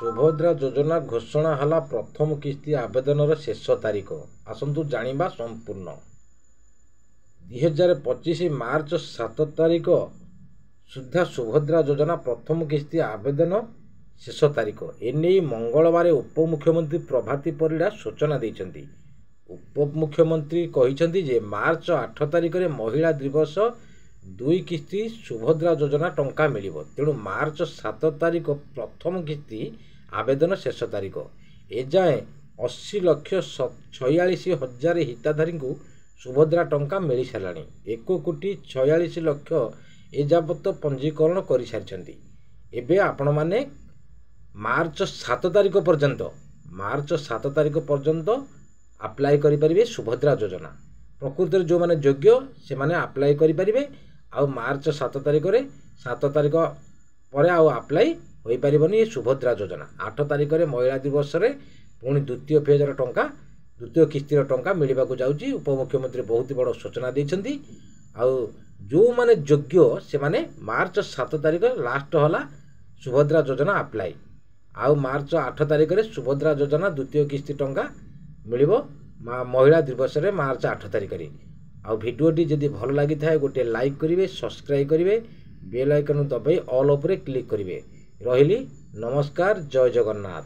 सुभद्रा योजना घोषणा हला प्रथम किस्ती आवेदन शेष तारीख आसतु जानिबा संपूर्ण 2025 मार्च 7 तारीख सुधा सुभद्रा योजना प्रथम किस्ती आवेदन शेष तारीख एने मंगलवार उपमुख्यमंत्री प्रभाती परिड़ा सूचना देइछन्ति। उपमुख्यमंत्री कहिछन्ति जे मार्च 8 तारीख रे महिला दिवस 2 किस्ती सुभद्रा योजना टंका मिलिबो। तेणु मार्च 7 तारीख प्रथम किस्ती आवेदन शेष तारीख एजाए 80,46,000 हिताधारी को सुभद्रा टंका मिल साराणी। 1,46,00,000 एजावत पंजीकरण कर सारी। एबे आपण माने मार्च 7 तारीख पर्यंत अप्लाई करें सुभद्रा योजना। प्रकृत जो माने योग्य से माने अप्लाई करें। आ मार्च 7 तारीख रे 7 तारीख पर अप्लाई हो पारिबनी ये सुभद्रा योजना। 8 तारीख रे महिला दिवस रे पुणी द्वितीय फेजर टंका द्वितीय किस्तीर टंका मिलवा को जाउची। उपमुख्यमंत्री बहुत बड़ सूचना देइछन्ती। आ जो माने योग्य से माने मार्च 7 तारीख लास्ट होला सुभद्रा योजना अप्लाई। आ मार्च 8 तारीख रे सुभद्रा योजना द्वितीय किस्ती टंका मिलिबो महिला दिवस रे मार्च 8 तारीख रे। आ भिडियोटी जदि भल लगी थाए गोटे लाइक करिवे, सब्सक्राइब करिवे, बेल आइकन दबाई ऑल उपरे क्लिक करिवे। रहिली नमस्कार, जय जगन्नाथ।